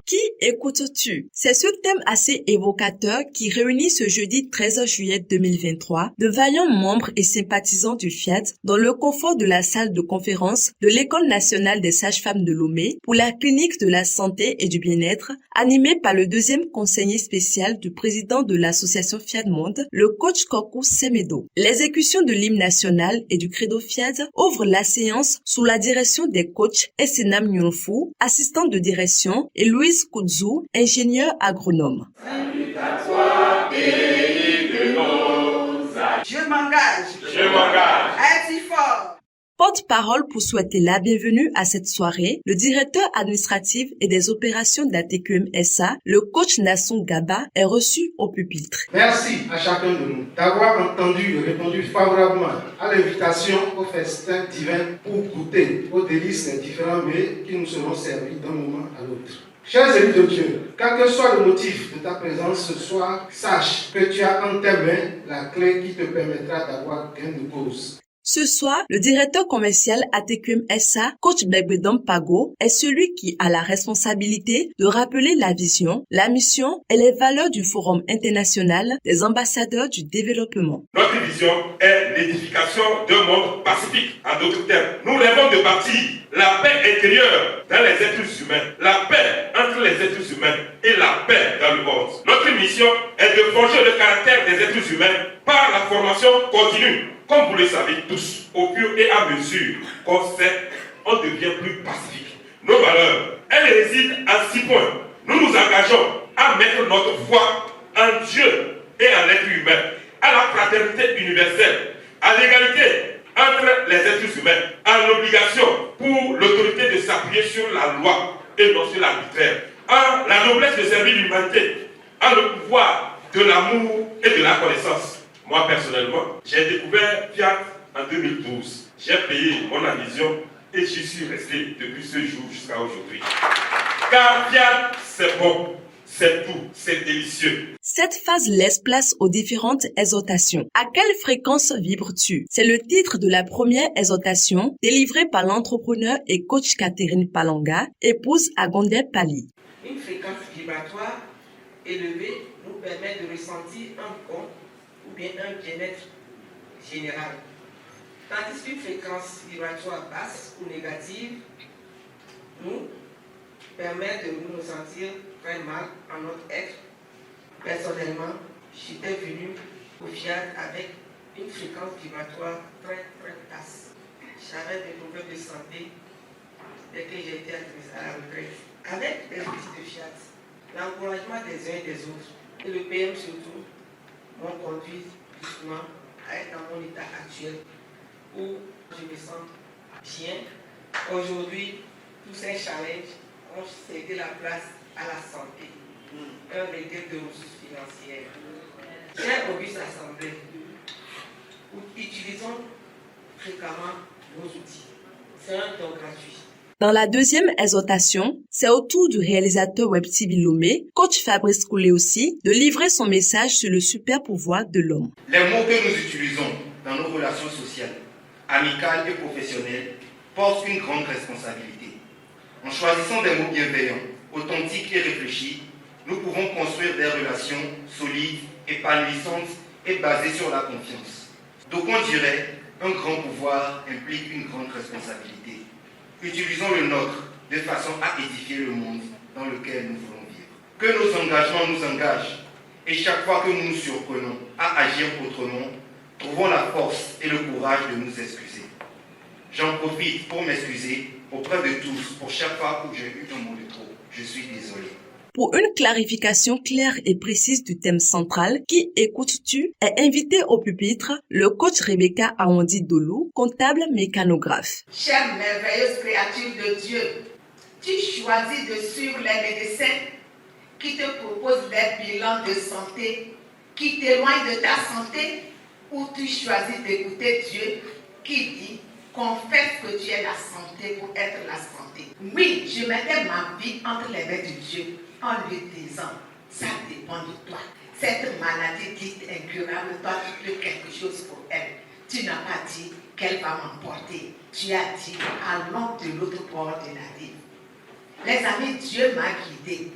Qui écoutes-tu? C'est ce thème assez évocateur qui réunit ce jeudi 13 juillet 2023 de vaillants membres et sympathisants du FIAD dans le confort de la salle de conférence de l'École nationale des sages-femmes de Lomé pour la clinique de la santé et du bien-être, animée par le deuxième conseiller spécial du président de l'association FIAD Monde, le coach Kokou Semedo. L'exécution de l'hymne national et du credo FIAD ouvre la séance sous la direction des coachs Essenam Nyonfou, assistant de direction, et Louise Koudzou, ingénieur agronome. Salut à toi, pays de Rosa. Je m'engage à être fort. Porte-parole pour souhaiter la bienvenue à cette soirée, le directeur administratif et des opérations d'ATQM SA, le coach Nasson Gaba, est reçu au pupitre. Merci à chacun de nous d'avoir entendu et répondu favorablement à l'invitation au festin divin pour goûter aux délices des différents mets qui nous seront servis d'un moment à l'autre. Chers élus de Dieu, quel que soit le motif de ta présence ce soir, sache que tu as en tes mains la clé qui te permettra d'avoir gain de cause. Ce soir, le directeur commercial ATQM SA, coach Begbedom Pago, est celui qui a la responsabilité de rappeler la vision, la mission et les valeurs du Forum international des ambassadeurs du développement. Notre vision est l'édification d'un monde pacifique. En d'autres termes, nous rêvons de bâtir la paix intérieure dans les êtres humains, la paix entre les êtres humains et la paix dans le monde. Notre mission est de forger le caractère des êtres humains par la formation continue. Comme vous le savez tous, au fur et à mesure qu'on sait, on devient plus pacifique. Nos valeurs, elles résident en 6 points. Nous nous engageons à mettre notre foi en Dieu et en l'être humain, à la fraternité universelle, à l'égalité entre les êtres humains, à l'obligation pour l'autorité de s'appuyer sur la loi et non sur l'arbitraire, à la noblesse de servir l'humanité, à le pouvoir de l'amour et de la connaissance. Moi, personnellement, j'ai découvert Fiat en 2012. J'ai payé mon adhésion et j'y suis resté depuis ce jour jusqu'à aujourd'hui. Car Fiat, c'est bon, c'est tout, c'est délicieux. Cette phase laisse place aux différentes exhortations. À quelle fréquence vibres-tu? C'est le titre de la première exhortation délivrée par l'entrepreneur et coach Catherine Palanga, épouse à Gondé Pali. Une fréquence vibratoire élevée nous permet de ressentir un bon ou bien un bien-être général. Tandis qu'une fréquence vibratoire basse ou négative nous permet de nous sentir très mal en notre être. Personnellement, j'étais venu au FIAD avec une fréquence vibratoire très basse. J'avais des problèmes de santé dès que j'ai été admise à la retraite. Avec les outils de FIAD, l'encouragement des uns et des autres, et le PM surtout, m'ont conduit doucement à être dans mon état actuel où je me sens bien. Aujourd'hui, tous ces challenges ont cédé la place à la santé, un régal de ressources financières. Chère Auguste Assemblée, utilisons fréquemment nos outils. C'est un don gratuit. Dans la deuxième exhortation, c'est au tour du réalisateur Web TV Lomé, coach Fabrice Koulé aussi, de livrer son message sur le super pouvoir de l'homme. Les mots que nous utilisons dans nos relations sociales, amicales et professionnelles, portent une grande responsabilité. En choisissant des mots bienveillants, authentiques et réfléchis, nous pouvons construire des relations solides, épanouissantes et basées sur la confiance. D'aucuns diraient, un grand pouvoir implique une grande responsabilité. Utilisons le nôtre de façon à édifier le monde dans lequel nous voulons vivre. Que nos engagements nous engagent et chaque fois que nous nous surprenons à agir autrement, trouvons la force et le courage de nous excuser. J'en profite pour m'excuser auprès de tous pour chaque fois où j'ai eu un mot de trop. Je suis désolé. Pour une clarification claire et précise du thème central, qui écoutes-tu, est invité au pupitre le coach Rebecca Aondi Dolou, comptable mécanographe. Chère merveilleuse créature de Dieu, tu choisis de suivre les médecins qui te proposent des bilans de santé, qui t'éloignent de ta santé, ou tu choisis d'écouter Dieu qui dit confesse que tu es la santé pour être la santé. Oui, je mettais ma vie entre les mains de Dieu en lui disant, ça dépend de toi. Cette maladie dite incurable, toi tu peux quelque chose pour elle. tu n'as pas dit qu'elle va m'emporter. Tu as dit, allons de l'autre bord de la rive. Les amis, Dieu m'a guidé.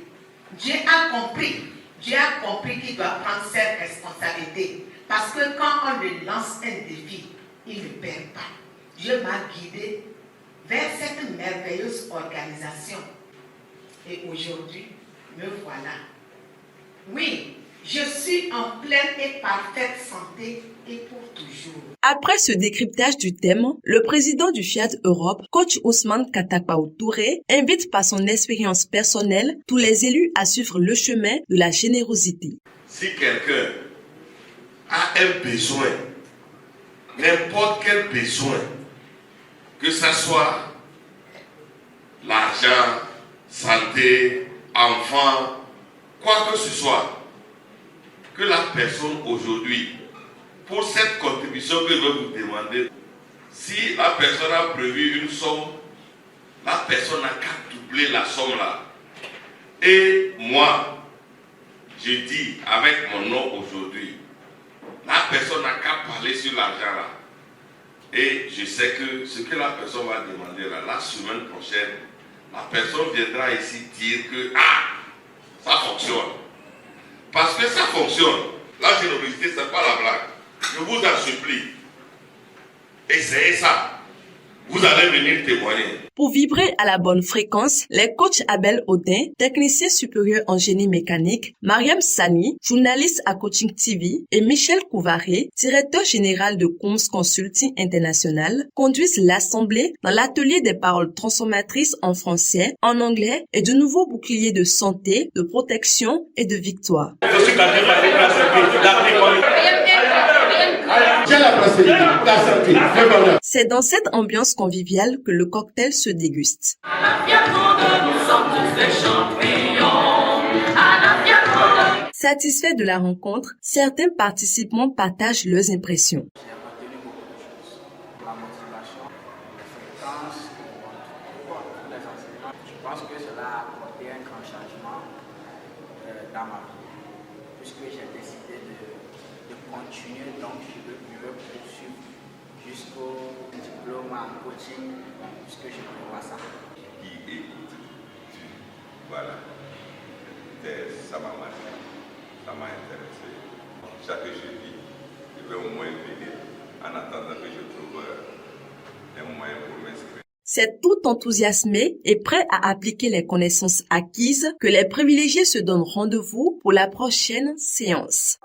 Dieu a compris qu'il doit prendre ses responsabilités. Parce que quand on lui lance un défi, il ne perd pas. Dieu m'a guidé vers cette merveilleuse organisation. Et aujourd'hui, me voilà. Oui, je suis en pleine et parfaite santé et pour toujours. Après ce décryptage du thème, le président du Fiat Europe, coach Ousmane Katakpaou Touré, invite par son expérience personnelle tous les élus à suivre le chemin de la générosité. Si quelqu'un a un besoin, n'importe quel besoin, que ce soit l'argent, santé, enfant, quoi que ce soit, que la personne aujourd'hui, pour cette contribution que je vais vous demander, si la personne a prévu une somme, la personne n'a qu'à doubler la somme là. Et moi, je dis avec mon nom aujourd'hui, la personne n'a qu'à parler sur l'argent là. Et je sais que ce que la personne va demander là, la semaine prochaine, la personne viendra ici dire que ça fonctionne. Parce que ça fonctionne. La générosité, ce n'est pas la blague. Je vous en supplie. Essayez ça. Vous allez venir témoigner. Pour vibrer à la bonne fréquence, les coachs Abel Audin, technicien supérieur en génie mécanique, Mariam Sani, journaliste à Coaching TV, et Michel Couvaré, directeur général de Coms Consulting International, conduisent l'assemblée dans l'atelier des paroles transformatrices en français, en anglais et de nouveaux boucliers de santé, de protection et de victoire. Je suis gardé par les C'est dans cette ambiance conviviale que le cocktail se déguste. Satisfaits de la rencontre, certains participants partagent leurs impressions. Je pense que cela a apporté un grand changement dans ma vie, puisque j'ai décidé de continuer, donc je veux poursuivre jusqu'au diplôme en coaching, puisque je prévois ça. Qui écoute, voilà, ça m'a marqué, ça m'a intéressé. Chaque jeudi, je vais au moins venir en attendant que je trouve un moyen pour m'inscrire. C'est tout enthousiasmé et prêt à appliquer les connaissances acquises que les privilégiés se donnent rendez-vous pour la prochaine séance.